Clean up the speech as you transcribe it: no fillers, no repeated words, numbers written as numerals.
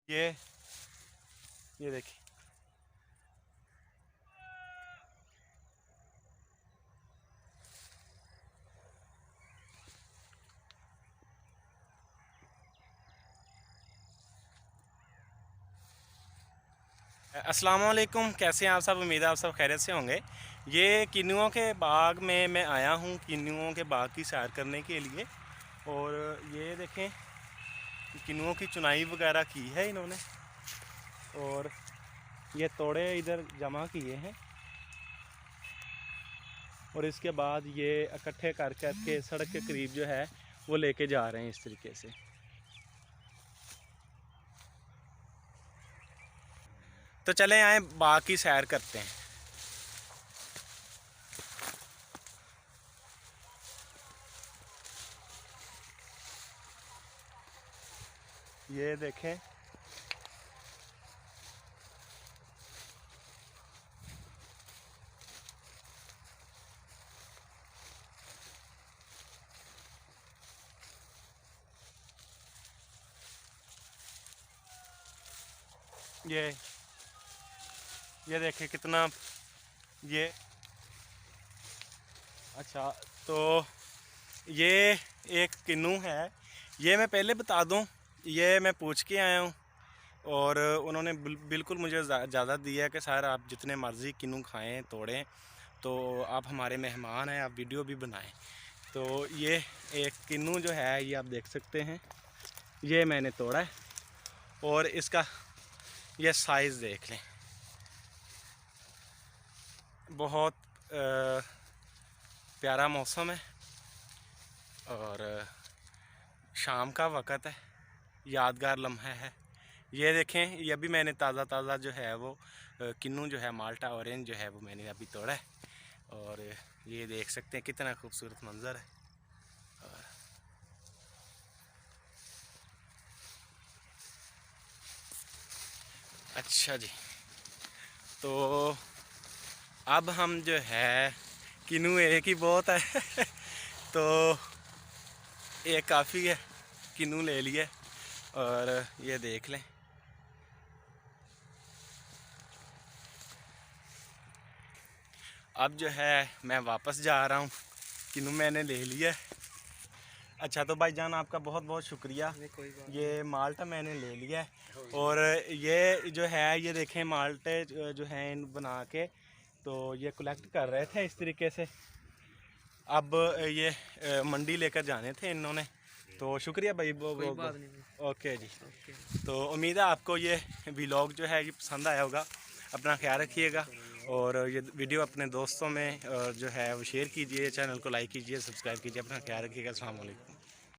ये देखिए, अस्सलाम वालेकुम। कैसे हैं आप सब? उम्मीद है आप सब खैरियत से होंगे। ये किन्नुओं के बाग में मैं आया हूँ किन्नुओं के बाग की सैर करने के लिए। और ये देखें, किन्नुओं की चुनाई वगैरह की है इन्होंने, और ये तोड़े इधर जमा किए हैं, और इसके बाद ये इकट्ठे कर के सड़क के करीब जो है वो लेके जा रहे हैं इस तरीके से। तो चलें आए बाग की सैर करते हैं। ये देखें, ये ये देखें कितना ये। अच्छा, तो ये एक किन्नू है। ये मैं पहले बता दूं, ये मैं पूछ के आया हूँ, और उन्होंने बिल्कुल मुझे ज़्यादा दिया है कि सर आप जितने मर्ज़ी किन्नू खाएं तोड़ें, तो आप हमारे मेहमान हैं, आप वीडियो भी बनाएं। तो ये एक किन्नू जो है ये आप देख सकते हैं, ये मैंने तोड़ा है, और इसका ये साइज़ देख लें। बहुत प्यारा मौसम है, और शाम का वक़्त है, यादगार लम्हा है। ये देखें, ये अभी मैंने ताज़ा जो है वो किन्नू जो है माल्टा ऑरेंज जो है वो मैंने अभी तोड़ा है, और ये देख सकते हैं कितना खूबसूरत मंज़र है। और अच्छा जी, तो अब हम जो है किन्नू एक ही बहुत है तो ये काफ़ी है, किन्नू ले लिए, और ये देख लें। अब जो है मैं वापस जा रहा हूँ, किन्नू मैंने ले लिया है। अच्छा, तो भाईजान आपका बहुत बहुत शुक्रिया। ये माल्टा मैंने ले लिया है, और ये जो है ये देखें माल्टे जो हैं इन बना के, तो ये कलेक्ट कर रहे थे इस तरीके से। अब ये मंडी लेकर जाने थे इन्होंने, तो शुक्रिया भाई। ओके जी। तो उम्मीद है आपको ये व्लॉग जो है ये पसंद आया होगा। अपना ख्याल रखिएगा, और ये वीडियो अपने दोस्तों में जो है वो शेयर कीजिए, चैनल को लाइक कीजिए, सब्सक्राइब कीजिए। अपना ख्याल रखिएगा। अस्सलाम वालेकुम।